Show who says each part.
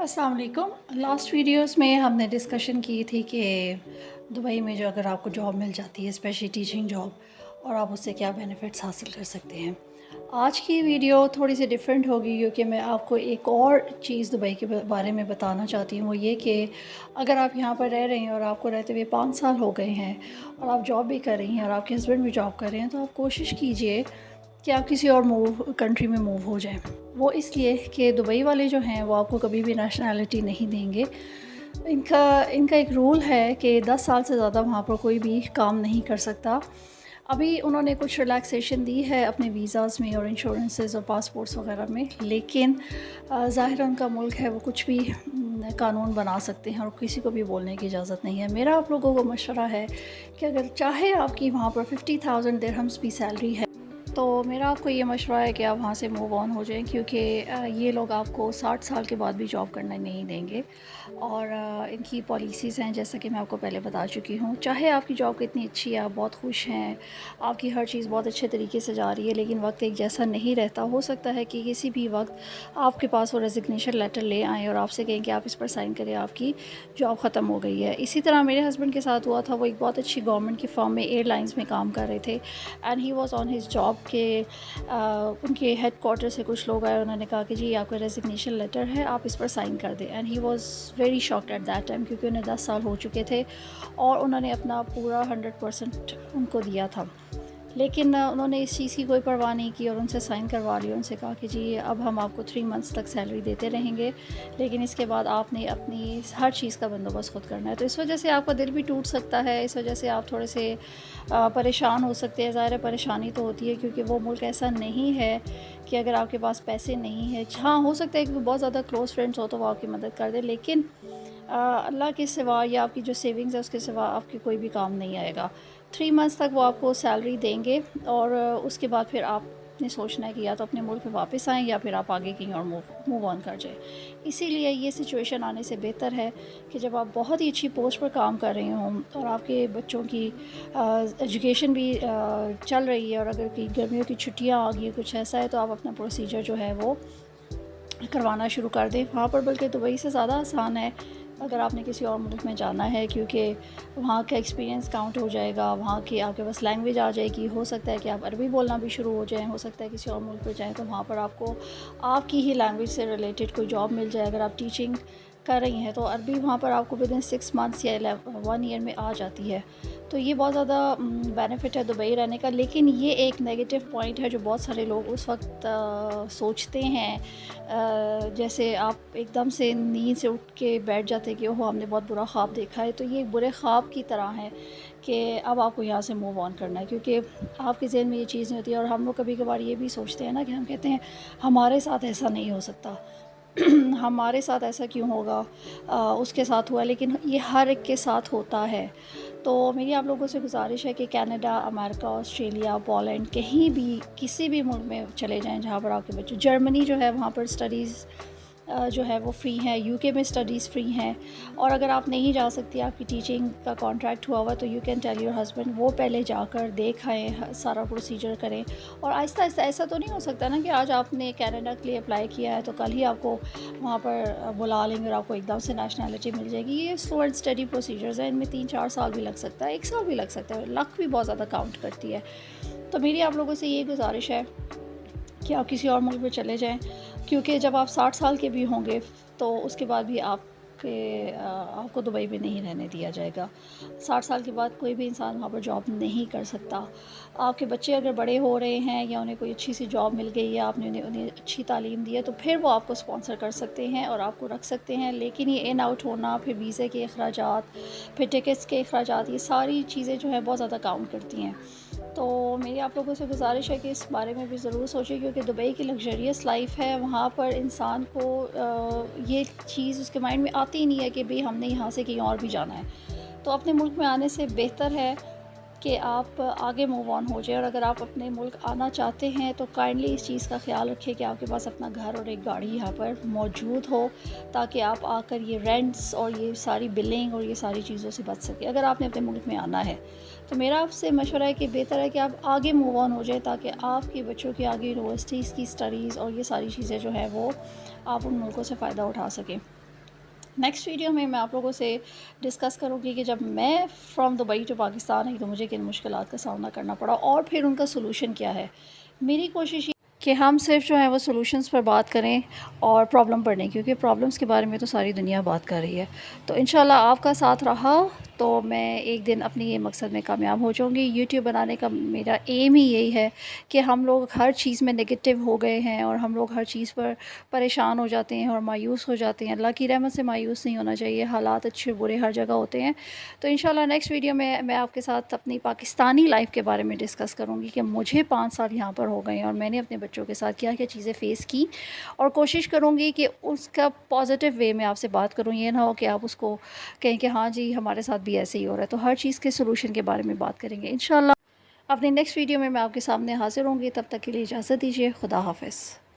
Speaker 1: अस्सलाम वालेकुम। Last videos में हमने डिस्कशन की थी कि दुबई में जो अगर आपको जॉब मिल जाती है, स्पेशली टीचिंग जॉब, और आप उससे क्या बेनिफिट्स हासिल कर सकते हैं। आज की वीडियो थोड़ी सी डिफरेंट होगी क्योंकि मैं आपको एक और चीज़ दुबई के बारे में बताना चाहती हूँ। वो ये कि अगर आप यहाँ पर रह रहे हैं और आपको रहते हुए 5 साल हो गए हैं और आप जॉब भी कर रही हैं और आपके हस्बैंड भी जॉब कर रहे हैं, तो आप कोशिश कीजिए कि आप किसी और कंट्री में मूव हो जाएं। वो इसलिए कि दुबई वाले जो हैं वो आपको कभी भी नेशनैलिटी नहीं देंगे। इनका इनका एक रूल है कि 10 साल से ज़्यादा वहाँ पर कोई भी काम नहीं कर सकता। अभी उन्होंने कुछ रिलैक्सेशन दी है अपने वीज़ाज़ में और इंश्योरेंसेस और पासपोर्ट्स वगैरह में, लेकिन ज़ाहिर उनका मुल्क है, वो कुछ भी कानून बना सकते हैं और किसी को भी बोलने की इजाज़त नहीं है। मेरा आप लोगों को मशवरा है कि अगर चाहे आपकी वहाँ पर 50,000 दिरहम्स भी सैलरी है, तो मेरा आपको ये मशवरा है कि आप वहाँ से मूव ऑन हो जाएं, क्योंकि ये लोग आपको 60 साल के बाद भी जॉब करने नहीं देंगे। और इनकी पॉलिसीज़ हैं, जैसा कि मैं आपको पहले बता चुकी हूँ। चाहे आपकी जॉब कितनी अच्छी है, आप बहुत खुश हैं, आपकी हर चीज़ बहुत अच्छे तरीके से जा रही है, लेकिन वक्त एक जैसा नहीं रहता। हो सकता है कि किसी भी वक्त आपके पास वो रेजिग्नेशन लेटर ले आएँ और आपसे कहें कि आप इस पर साइन करें, आपकी जॉब ख़त्म हो गई है। इसी तरह मेरे हस्बैंड के साथ हुआ था। वो एक बहुत अच्छी गवर्नमेंट की फर्म में एयरलाइंस में काम कर रहे थे, and he was on his job के उनके हेड क्वार्टर से कुछ लोग आए, उन्होंने कहा कि जी आपका रेजिग्नेशन लेटर है, आप इस पर साइन कर दें। And he was very shocked at that time, क्योंकि उन्हें 10 साल हो चुके थे और उन्होंने अपना पूरा 100% उनको दिया था। लेकिन उन्होंने इस चीज़ की कोई परवाह नहीं की और उनसे साइन करवा लिया। उनसे कहा कि जी अब हम आपको 3 मंथ्स तक सैलरी देते रहेंगे, लेकिन इसके बाद आपने अपनी हर चीज़ का बंदोबस्त खुद करना है। तो इस वजह से आपका दिल भी टूट सकता है, इस वजह से आप थोड़े से परेशान हो सकते हैं। ज़ाहिर है परेशानी तो होती है, क्योंकि वो मुल्क ऐसा नहीं है कि अगर आपके पास पैसे नहीं है। हाँ, हो सकता है कि बहुत ज़्यादा क्लोज़ फ्रेंड्स हो तो वो आपकी मदद कर दे, लेकिन अल्लाह के सिवा या आपकी जो सेविंग्स है उसके सिवा आपके कोई भी काम नहीं आएगा। 3 मंथ्स तक वो आपको सैलरी देंगे और उसके बाद फिर आपने सोचना है कि या तो अपने मुल्क में वापस आएँ या फिर आप आगे कहीं और मूव ऑन कर जाएँ। इसीलिए ये सिचुएशन आने से बेहतर है कि जब आप बहुत ही अच्छी पोस्ट पर काम कर रहे हों और आपके बच्चों की एजुकेशन भी चल रही है, और अगर कि गर्मियों की छुट्टियाँ आ गई, कुछ ऐसा है, तो आप अपना प्रोसीजर जो है वो करवाना शुरू कर दें। वहाँ पर बल्कि दुबई से ज़्यादा आसान है अगर आपने किसी और मुल्क में जाना है, क्योंकि वहाँ का एक्सपीरियंस काउंट हो जाएगा, वहाँ की आपके पास लैंग्वेज आ जाएगी। हो सकता है कि आप अरबी बोलना भी शुरू हो जाएँ, हो सकता है किसी और मुल्क पे जाएँ तो वहाँ पर आपको आपकी ही लैंग्वेज से रिलेटेड कोई जॉब मिल जाए। अगर आप टीचिंग कर रही हैं तो अरबी वहाँ पर आपको विदिन 6 मंथ्स या 1 ईयर में आ जाती है। तो ये बहुत ज़्यादा बेनिफिट है दुबई रहने का। लेकिन ये एक नेगेटिव पॉइंट है जो बहुत सारे लोग उस वक्त सोचते हैं, जैसे आप एकदम से नींद से उठ के बैठ जाते हैं कि ओहो हमने बहुत बुरा ख्वाब देखा है। तो ये एक बुरे ख्वाब की तरह है कि अब आपको यहाँ से मूव ऑन करना है, क्योंकि आपके ज़हन में ये चीज़ नहीं होती है। और हम लोग कभी कभार ये भी सोचते हैं ना कि हम कहते हैं हमारे साथ ऐसा नहीं हो सकता, हमारे साथ ऐसा क्यों होगा, उसके साथ हुआ, लेकिन ये हर एक के साथ होता है। तो मेरी आप लोगों से गुजारिश है कि कनाडा, अमेरिका, ऑस्ट्रेलिया, पोलैंड, कहीं भी किसी भी मुल्क में चले जाएं जहाँ पर आपके बच्चे। जर्मनी जो है वहाँ पर स्टडीज़ जो है वो फ्री हैं, यूके में स्टडीज़ फ्री हैं। और अगर आप नहीं जा सकती, आपकी टीचिंग का कॉन्ट्रैक्ट हुआ हुआ, तो you can tell your husband वो पहले जाकर देख आएँ, सारा प्रोसीजर करें। और आहिस्ता आहिस्ता, ऐसा तो नहीं हो सकता ना कि आज आपने कनाडा के लिए अप्लाई किया है तो कल ही आपको वहाँ पर बुला लेंगे और आपको एकदम से नेशनैलिटी मिल जाएगी। ये स्लो एंड स्टडी प्रोसीजर्स हैं, इनमें 3-4 साल भी लग सकता है, 1 साल भी लग सकता है। लक भी बहुत ज़्यादा काउंट करती है। तो मेरी आप लोगों से ये गुजारिश है कि आप किसी और मुल्क में चले जाएं, क्योंकि जब आप 60 साल के भी होंगे तो उसके बाद भी आपको दुबई में नहीं रहने दिया जाएगा। 60 साल के बाद कोई भी इंसान वहाँ पर जॉब नहीं कर सकता। आपके बच्चे अगर बड़े हो रहे हैं या उन्हें कोई अच्छी सी जॉब मिल गई है, आपने उन्हें अच्छी तालीम दी है, तो फिर वो आपको स्पॉन्सर कर सकते हैं और आपको रख सकते हैं। लेकिन ये इन आउट होना, फिर वीज़े के अखराजात, फिर टिकट्स के अखराजात, ये सारी चीज़ें जो हैं बहुत ज़्यादा काउंट करती हैं। तो मेरी आप लोगों से गुजारिश है कि इस बारे में भी ज़रूर सोचिए, क्योंकि दुबई की लग्जरियस लाइफ है। वहाँ पर इंसान को ये चीज़ उसके माइंड में आती ही नहीं है कि भाई हमने यहाँ से कहीं और भी जाना है। तो अपने मुल्क में आने से बेहतर है कि आप आगे मूव ऑन हो जाए। और अगर आप अपने मुल्क आना चाहते हैं तो काइंडली इस चीज़ का ख्याल रखें कि आपके पास अपना घर और एक गाड़ी यहाँ पर मौजूद हो, ताकि आप आकर ये रेंट्स और ये सारी बिलिंग और ये सारी चीज़ों से बच सकें अगर आपने अपने मुल्क में आना है। तो मेरा आपसे मशवरा है कि बेहतर है कि आप आगे मूव ऑन हो जाए, ताकि आपके बच्चों की आगे यूनिवर्सिटीज़ की स्टडीज़ और ये सारी चीज़ें जो है वो आप उन मुल्कों से फ़ायदा उठा सकें। نیکسٹ ویڈیو میں آپ لوگوں سے ڈسکس کروں گی کہ جب میں فرام دبئی ٹو پاکستان آئی تو مجھے کن مشکلات کا سامنا کرنا پڑا اور پھر ان کا سلوشن کیا ہے. میری کوشش کہ ہم صرف جو ہے وہ سلوشنز پر بات کریں اور پرابلم پر نہیں، کیونکہ پرابلمس کے بارے میں تو ساری دنیا بات کر رہی ہے. تو انشاءاللہ آپ کا ساتھ رہا تو میں ایک دن اپنی یہ مقصد میں کامیاب ہو جاؤں گی. یوٹیوب بنانے کا میرا ایم ہی یہی ہے کہ ہم لوگ ہر چیز میں نگیٹو ہو گئے ہیں اور ہم لوگ ہر چیز پر پریشان ہو جاتے ہیں اور مایوس ہو جاتے ہیں. اللہ کی رحمت سے مایوس نہیں ہونا چاہیے، حالات اچھے برے ہر جگہ ہوتے ہیں. تو انشاءاللہ نیکسٹ ویڈیو میں آپ کے ساتھ اپنی پاکستانی لائف کے بارے میں ڈسکس کروں گی کہ مجھے 5 سال یہاں پر ہو گئے ہیں اور میں نے اپنے بچوں کے ساتھ کیا کیا چیزیں فیس کی، اور کوشش کروں گی کہ اس کا پازیٹیو وے میں آپ سے بات کروں. یہ نہ ہو کہ آپ اس کو کہیں کہ ہاں جی ہمارے ساتھ بھی ایسے ہی ہو رہا ہے. تو ہر چیز کے سلوشن کے بارے میں بات کریں گے انشاءاللہ. اپنی نیکسٹ ویڈیو میں آپ کے سامنے حاضر ہوں گی. تب تک کے لیے اجازت دیجیے. خدا حافظ.